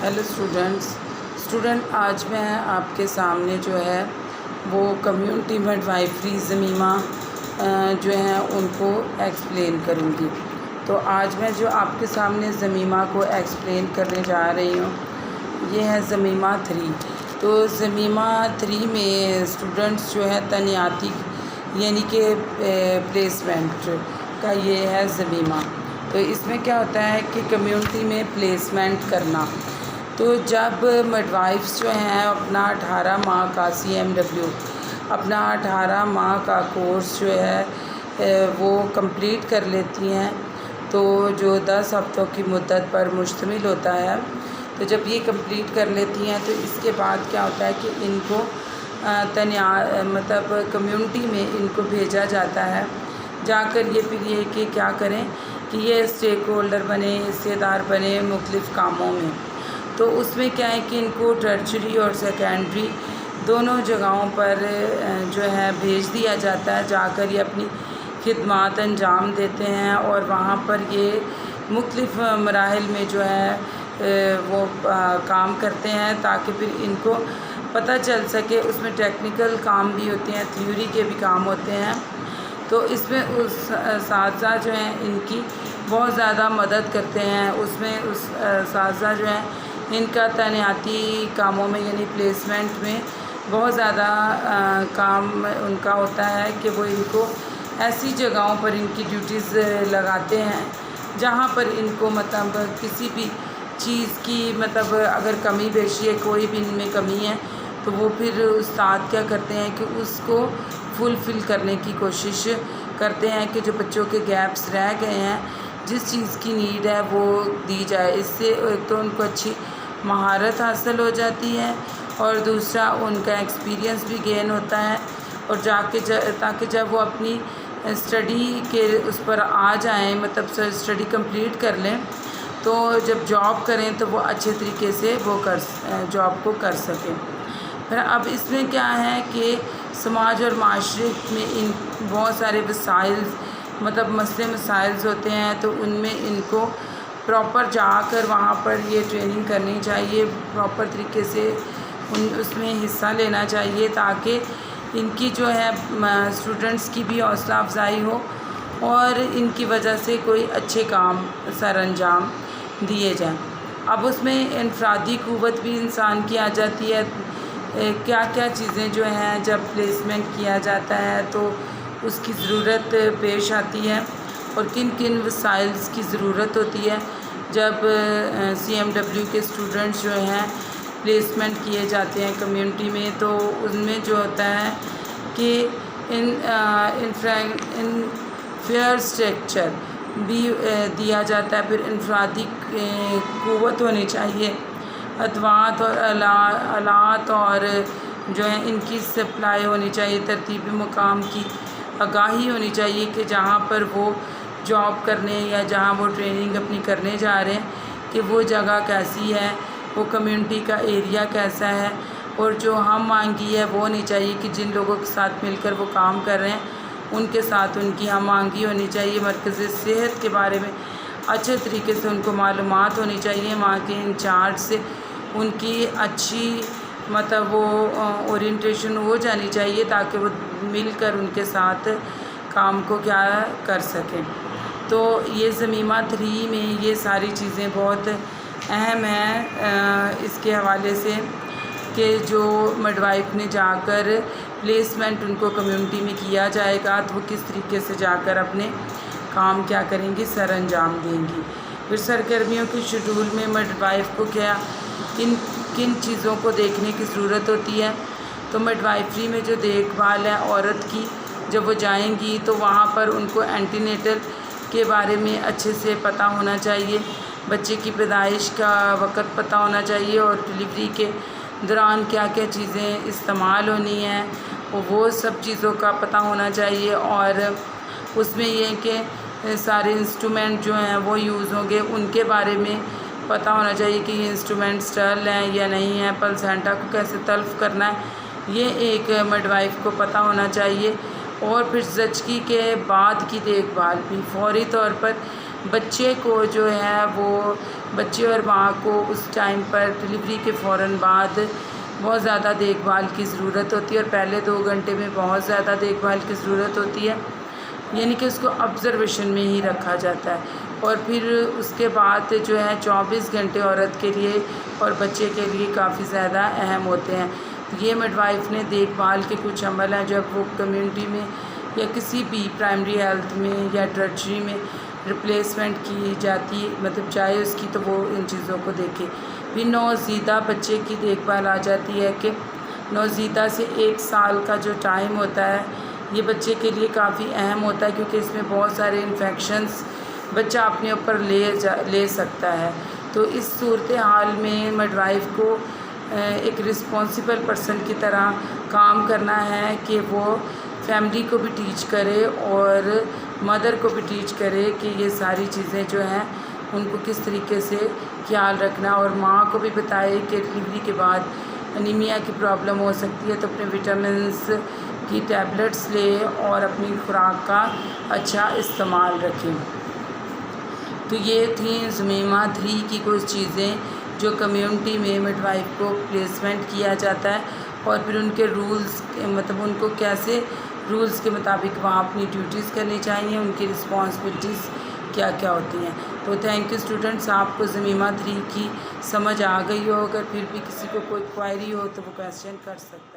Hello student آج میں آپ کے سامنے جو ہے وہ کمیونٹی مڈ وائفری ضمیمہ جو ہیں ان کو ایکسپلین کروں گی۔ تو آج میں جو آپ کے سامنے ضمیمہ کو ایکسپلین کرنے جا رہی ہوں یہ ہے ضمیمہ 3۔ تو ضمیمہ 3 میں اسٹوڈنٹس جو ہے تنیاتی یعنی کہ پلیسمنٹ کا یہ ہے ضمیمہ۔ تو اس میں کیا ہوتا ہے کہ کمیونٹی میں پلیسمنٹ کرنا۔ تو جب مڈ وائفس جو ہیں اپنا 18 ماہ کا CMW اپنا 18 ماہ کا کورس جو ہے وہ کمپلیٹ کر لیتی ہیں، تو جو 10 ہفتوں کی مدت پر مشتمل ہوتا ہے، تو جب یہ کمپلیٹ کر لیتی ہیں تو اس کے بعد کیا ہوتا ہے کہ ان کو مطلب کمیونٹی میں ان کو بھیجا جاتا ہے، جا کر یہ پھر یہ کہ کیا کریں کہ یہ اسٹیک ہولڈر بنے، حصے دار بنے مختلف کاموں میں۔ تو اس میں کیا ہے کہ ان کو ٹرچری اور سیکنڈری دونوں جگہوں پر جو ہے بھیج دیا جاتا ہے، جا کر یہ اپنی خدمات انجام دیتے ہیں اور وہاں پر یہ مختلف مراحل میں جو ہے وہ کام کرتے ہیں تاکہ پھر ان کو پتہ چل سکے۔ اس میں ٹیکنیکل کام بھی ہوتے ہیں، تھیوری کے بھی کام ہوتے ہیں۔ تو اس میں اساتذہ جو ہیں ان کی بہت زیادہ مدد کرتے ہیں۔ اس میں اساتذہ جو ہیں ان کا تعیناتی کاموں میں یعنی پلیسمنٹ میں بہت زیادہ کام ان کا ہوتا ہے کہ وہ ان کو ایسی جگہوں پر ان کی ڈیوٹیز لگاتے ہیں جہاں پر ان کو مطلب کسی بھی چیز کی مطلب اگر کمی بیشی ہے، کوئی بھی ان میں کمی ہے، تو وہ پھر استاد کیا کرتے ہیں کہ اس کو فل کرنے کی کوشش کرتے ہیں کہ جو بچوں کے گیپس رہ گئے ہیں، جس چیز کی نیڈ ہے وہ دی جائے۔ اس سے ایک تو ان کو اچھی مہارت حاصل ہو جاتی ہے اور دوسرا ان کا ایکسپیرینس بھی گین ہوتا ہے، اور تاکہ جب وہ اپنی اسٹڈی کے اس پر آ جائیں، مطلب اسٹڈی کمپلیٹ کر لیں، تو جب جاب کریں تو وہ اچھے طریقے سے وہ جاب کو کر سکیں۔ پھر اب اس میں کیا ہے کہ سماج اور معاشرے میں ان بہت سارے مطلب مسائل ہوتے ہیں، تو ان میں ان کو پراپر جا کر وہاں پر یہ ٹریننگ کرنی چاہیے، پراپر طریقے سے اس میں حصہ لینا چاہیے تاکہ ان کی جو ہے اسٹوڈنٹس کی بھی حوصلہ افزائی ہو اور ان کی وجہ سے کوئی اچھے کام سر انجام دیے جائیں۔ اب اس میں انفرادی قوت بھی انسان کی آ جاتی ہے۔ کیا چیزیں جو ہیں جب پلیسمنٹ کیا جاتا ہے تو اس کی ضرورت پیش آتی ہے اور کن وسائلز کی ضرورت ہوتی ہے جب CMW کے اسٹوڈنٹس جو ہیں پلیسمنٹ کیے جاتے ہیں کمیونٹی میں۔ تو ان میں جو ہوتا ہے کہ فیئر اسٹرکچر بھی دیا جاتا ہے، پھر انفرادی قوت ہونی چاہیے، ادوات اور آلات اور جو ہیں ان کی سپلائی ہونی چاہیے، ترتیبی مقام کی آگاہی ہونی چاہیے کہ جہاں پر وہ جاب کرنے یا جہاں وہ ٹریننگ اپنی کرنے جا رہے ہیں کہ وہ جگہ کیسی ہے، وہ کمیونٹی کا ایریا کیسا ہے، اور جو ہم مانگی ہے وہ ہونی چاہیے کہ جن لوگوں کے ساتھ مل کر وہ کام کر رہے ہیں ان کے ساتھ ان کی ہم مانگی ہونی چاہیے۔ مرکز صحت کے بارے میں اچھے طریقے سے ان کو معلومات ہونی چاہیے، وہاں کے انچارج سے ان کی اچھی مطلب وہ اورینٹیشن ہو جانی چاہیے تاکہ وہ مل کر ان کے ساتھ کام کو کیا کر سکیں۔ تو یہ ضمیمہ 3 میں یہ ساری چیزیں بہت اہم ہیں اس کے حوالے سے کہ جو مڈ وائف نے جا کر پلیسمنٹ ان کو کمیونٹی میں کیا جائے گا تو وہ کس طریقے سے جا کر اپنے کام کیا کریں گی، سر انجام دیں گی۔ پھر سرگرمیوں کی شیڈول میں مڈ وائف کو کن چیزوں کو دیکھنے کی ضرورت ہوتی ہے۔ تو مڈ وائفری میں جو دیکھ بھال ہے عورت کی، جب وہ جائیں گی تو وہاں پر ان کو اینٹی نیٹل کے بارے میں اچھے سے پتہ ہونا چاہیے، بچے کی پیدائش کا وقت پتہ ہونا چاہیے اور ڈلیوری کے دوران کیا چیزیں استعمال ہونی ہیں وہ سب چیزوں کا پتہ ہونا چاہیے، اور اس میں یہ کہ سارے انسٹرومنٹ جو ہیں وہ یوز ہوں گے ان کے بارے میں پتہ ہونا چاہیے کہ یہ انسٹرومنٹ اسٹرل ہیں یا نہیں ہیں، پلسینٹا کو کیسے تلف کرنا ہے یہ ایک مڈ وائف کو پتہ ہونا چاہیے۔ اور پھر زچگی کے بعد کی دیکھ بھال بھی فوری طور پر بچے کو جو ہے وہ بچے اور ماں کو اس ٹائم پر ڈلیوری کے فوراً بعد بہت زیادہ دیکھ بھال کی ضرورت ہوتی ہے، اور پہلے 2 گھنٹے میں بہت زیادہ دیکھ بھال کی ضرورت ہوتی ہے، یعنی کہ اس کو آبزرویشن میں ہی رکھا جاتا ہے، اور پھر اس کے بعد جو ہے 24 گھنٹے عورت کے لیے اور بچے کے لیے کافی زیادہ اہم ہوتے ہیں۔ یہ مڈ وائف نے دیکھ بھال کے کچھ عمل ہیں جب وہ کمیونٹی میں یا کسی بھی پرائمری ہیلتھ میں یا ٹرچری میں ریپلیسمنٹ کی جاتی مطلب چاہے اس کی، تو وہ ان چیزوں کو دیکھے۔ پھر نوزائیدہ بچے کی دیکھ بھال آ جاتی ہے کہ نوزائیدہ سے 1 سال کا جو ٹائم ہوتا ہے یہ بچے کے لیے کافی اہم ہوتا ہے، کیونکہ اس میں بہت سارے انفیکشنز بچہ اپنے اوپر لے سکتا ہے۔ تو اس صورتحال میں مڈ وائف کو ایک رسپانسبل پرسن کی طرح کام کرنا ہے کہ وہ فیملی کو بھی ٹیچ کرے اور مدر کو بھی ٹیچ کرے کہ یہ ساری چیزیں جو ہیں ان کو کس طریقے سے خیال رکھنا، اور ماں کو بھی بتائے کہ ڈلیوری کے بعد انیمیا کی پرابلم ہو سکتی ہے، تو اپنے وٹامنس کی ٹیبلٹس لے اور اپنی خوراک کا اچھا استعمال رکھیں۔ تو یہ تھیں زمیمہ 3 کی کچھ چیزیں جو کمیونٹی میں مڈ وائف کو پلیسمنٹ کیا جاتا ہے، اور پھر ان کے رولز مطلب ان کو کیسے رولز کے مطابق وہاں اپنی ڈیوٹیز کرنی چاہیے، ان کی رسپانسبلٹیز کیا کیا ہوتی ہیں۔ تو تھینک یو اسٹوڈنٹس، آپ کو زمیمہ 3 کی سمجھ آ گئی ہو، اگر پھر بھی کسی کو کوئی کوائری ہو تو وہ کویسچن کر سکتا ہے۔